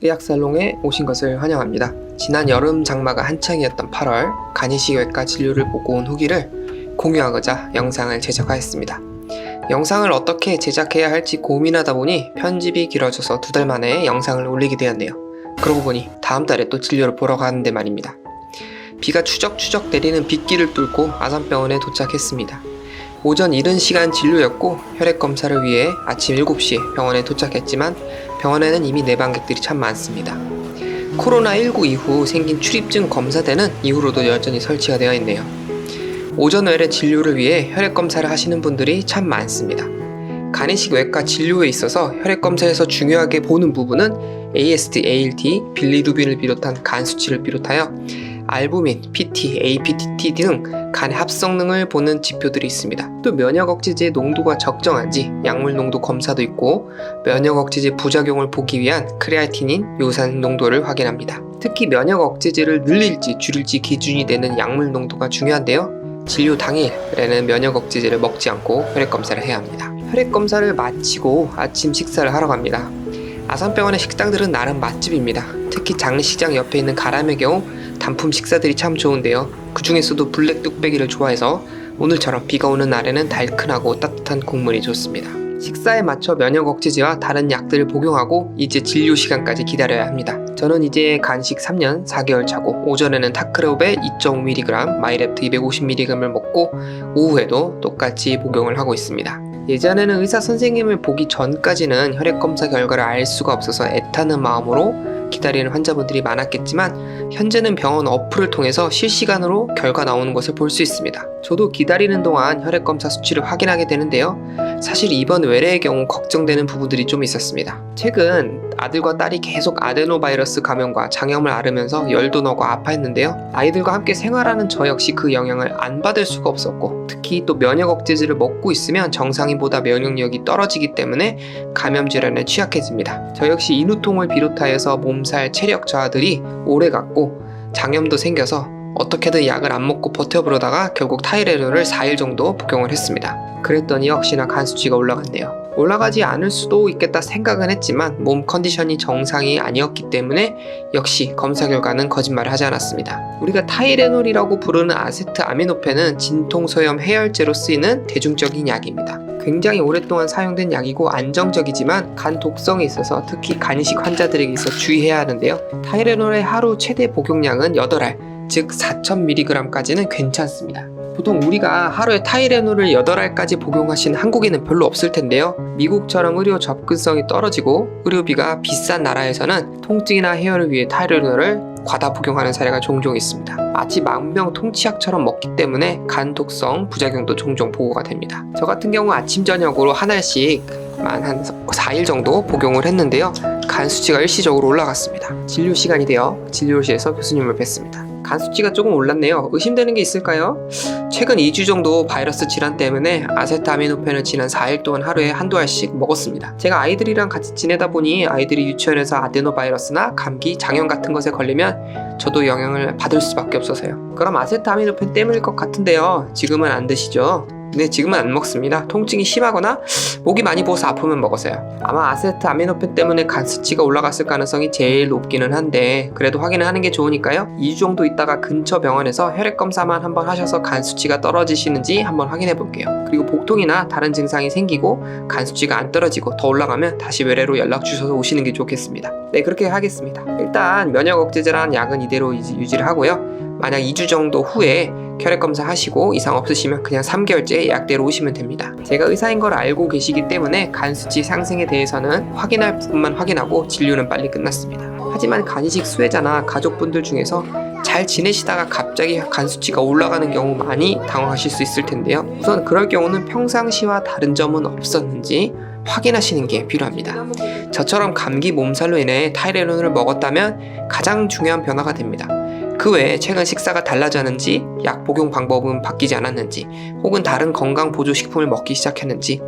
의학살롱에 오신 것을 환영합니다. 지난 여름 장마가 한창이었던 8월 간이식외과 진료를 보고 온 후기를 공유하고자 영상을 제작하였습니다. 영상을 어떻게 제작해야 할지 고민하다 보니 편집이 길어져서 2달 만에 영상을 올리게 되었네요. 그러고 보니 다음 달에 또 진료를 보러 가는데 말입니다. 비가 추적추적 내리는 빗길을 뚫고 아산병원에 도착했습니다. 오전 이른 시간 진료였고 혈액검사를 위해 아침 7시에 병원에 도착했지만 병원에는 이미 내방객들이 참 많습니다. 코로나19 이후 생긴 출입증 검사대는 이후로도 여전히 설치가 되어 있네요. 오전 외래 진료를 위해 혈액검사를 하시는 분들이 참 많습니다. 간이식 외과 진료에 있어서 혈액검사에서 중요하게 보는 부분은 AST, ALT, 빌리루빈을 비롯한 간 수치를 비롯하여 알부민, PT, APTT 등 간의 합성능을 보는 지표들이 있습니다. 또 면역 억제제의 농도가 적정한지 약물 농도 검사도 있고 면역 억제제 부작용을 보기 위한 크레아티닌, 요산 농도를 확인합니다. 특히 면역 억제제를 늘릴지 줄일지 기준이 되는 약물 농도가 중요한데요. 진료 당일에는 면역 억제제를 먹지 않고 혈액검사를 해야 합니다. 혈액검사를 마치고 아침 식사를 하러 갑니다. 아산병원의 식당들은 나름 맛집입니다. 특히 장례식장 옆에 있는 가람의 경우 단품 식사들이 참 좋은데요. 그 중에서도 블랙 뚝배기를 좋아해서 오늘처럼 비가 오는 날에는 달큰하고 따뜻한 국물이 좋습니다. 식사에 맞춰 면역 억제제와 다른 약들을 복용하고 이제 진료 시간까지 기다려야 합니다. 저는 이제 간식 3년 4개월 차고 오전에는 타크레오베 2.5mg, 마이랩트 250mg을 먹고 오후에도 똑같이 복용을 하고 있습니다. 예전에는 의사 선생님을 보기 전까지는 혈액검사 결과를 알 수가 없어서 애타는 마음으로 기다리는 환자분들이 많았겠지만 현재는 병원 어플을 통해서 실시간으로 결과 나오는 것을 볼 수 있습니다. 저도 기다리는 동안 혈액검사 수치를 확인하게 되는데요. 사실 이번 외래의 경우 걱정되는 부분들이 좀 있었습니다. 최근 아들과 딸이 계속 아데노바이러스 감염과 장염을 앓으면서 열도 나고 아파했는데요. 아이들과 함께 생활하는 저 역시 그 영향을 안 받을 수가 없었고 특히 또 면역 억제제를 먹고 있으면 정상인보다 면역력이 떨어지기 때문에 감염 질환에 취약해집니다. 저 역시 인후통을 비롯하여서 몸살, 체력 저하들이 오래갔고 장염도 생겨서 어떻게든 약을 안 먹고 버텨보려다가 결국 타이레놀을 4일 정도 복용을 했습니다. 그랬더니 역시나 간 수치가 올라갔네요. 올라가지 않을 수도 있겠다 생각은 했지만 몸 컨디션이 정상이 아니었기 때문에 역시 검사 결과는 거짓말을 하지 않았습니다. 우리가 타이레놀이라고 부르는 아세트아미노펜은 진통소염 해열제로 쓰이는 대중적인 약입니다. 굉장히 오랫동안 사용된 약이고 안정적이지만 간 독성이 있어서 특히 간이식 환자들에게 있어 주의해야 하는데요. 타이레놀의 하루 최대 복용량은 8알, 즉 4000mg까지는 괜찮습니다. 보통 우리가 하루에 타이레놀을 8알까지 복용하시는 한국인은 별로 없을 텐데요. 미국처럼 의료 접근성이 떨어지고 의료비가 비싼 나라에서는 통증이나 해열을 위해 타이레놀을 과다 복용하는 사례가 종종 있습니다. 마치 만병통치약처럼 먹기 때문에 간 독성, 부작용도 종종 보고가 됩니다. 저 같은 경우 아침 저녁으로 한 알씩만 한 4일 정도 복용을 했는데요. 간 수치가 일시적으로 올라갔습니다. 진료 시간이 되어 진료실에서 교수님을 뵀습니다. 간 수치가 조금 올랐네요. 의심되는 게 있을까요? 최근 2주 정도 바이러스 질환 때문에 아세트아미노펜을 지난 4일 동안 하루에 한두 알씩 먹었습니다. 제가 아이들이랑 같이 지내다 보니 아이들이 유치원에서 아데노바이러스나 감기, 장염 같은 것에 걸리면 저도 영향을 받을 수밖에 없어서요. 그럼 아세트아미노펜 때문일 것 같은데요. 지금은 안 드시죠? 네, 지금은 안 먹습니다. 통증이 심하거나 목이 많이 부어서 아프면 먹어서요. 아마 아세트아미노펜 때문에 간 수치가 올라갔을 가능성이 제일 높기는 한데 그래도 확인을 하는 게 좋으니까요. 2주 정도 있다가 근처 병원에서 혈액검사만 한번 하셔서 간 수치가 떨어지시는지 한번 확인해 볼게요. 그리고 복통이나 다른 증상이 생기고 간 수치가 안 떨어지고 더 올라가면 다시 외래로 연락 주셔서 오시는 게 좋겠습니다. 네, 그렇게 하겠습니다. 일단 면역 억제제라는 약은 이대로 유지를 하고요. 만약 2주 정도 후에 혈액검사 하시고 이상 없으시면 그냥 3개월째 약대로 오시면 됩니다. 제가 의사인 걸 알고 계시기 때문에 간 수치 상승에 대해서는 확인할 부분만 확인하고 진료는 빨리 끝났습니다. 하지만 간이식 수혜자나 가족분들 중에서 잘 지내시다가 갑자기 간 수치가 올라가는 경우 많이 당황하실 수 있을 텐데요. 우선 그럴 경우는 평상시와 다른 점은 없었는지 확인하시는 게 필요합니다. 저처럼 감기 몸살로 인해 타이레놀을 먹었다면 가장 중요한 변화가 됩니다. 그 외에 최근 식사가 달라졌는지, 약 복용 방법은 바뀌지 않았는지, 혹은 다른 건강 보조식품을 먹기 시작했는지,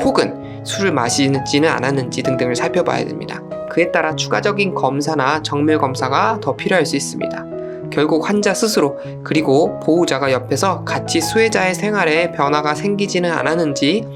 혹은 술을 마시지는 않았는지 등등을 살펴봐야 됩니다. 그에 따라 추가적인 검사나 정밀 검사가 더 필요할 수 있습니다. 결국 환자 스스로 그리고 보호자가 옆에서 같이 수혜자의 생활에 변화가 생기지는 않았는지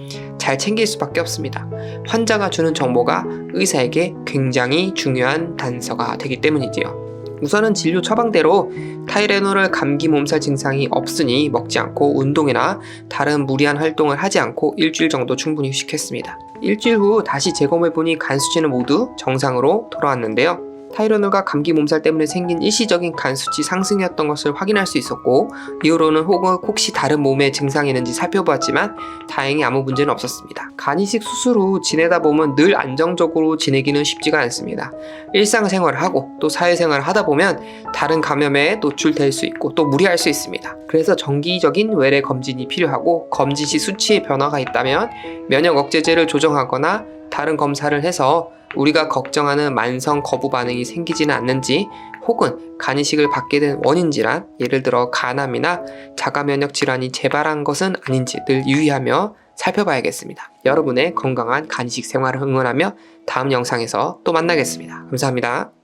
잘 챙길 수밖에 없습니다. 환자가 주는 정보가 의사에게 굉장히 중요한 단서가 되기 때문이지요. 우선은 진료 처방대로 타이레놀을 감기 몸살 증상이 없으니 먹지 않고 운동이나 다른 무리한 활동을 하지 않고 일주일 정도 충분히 휴식했습니다. 일주일 후 다시 재검해보니 간 수치는 모두 정상으로 돌아왔는데요. 타이레놀과 감기 몸살 때문에 생긴 일시적인 간 수치 상승이었던 것을 확인할 수 있었고, 이후로는 혹시 다른 몸의 증상이 있는지 살펴보았지만 다행히 아무 문제는 없었습니다. 간 이식 수술 후 지내다 보면 늘 안정적으로 지내기는 쉽지가 않습니다. 일상생활을 하고 또 사회생활을 하다 보면 다른 감염에 노출될 수 있고 또 무리할 수 있습니다. 그래서 정기적인 외래 검진이 필요하고, 검진 시 수치에 변화가 있다면 면역 억제제를 조정하거나 다른 검사를 해서 우리가 걱정하는 만성 거부 반응이 생기지는 않는지, 혹은 간 이식을 받게 된 원인 질환, 예를 들어 간암이나 자가 면역 질환이 재발한 것은 아닌지 늘 유의하며 살펴봐야겠습니다. 여러분의 건강한 간 이식 생활을 응원하며 다음 영상에서 또 만나겠습니다. 감사합니다.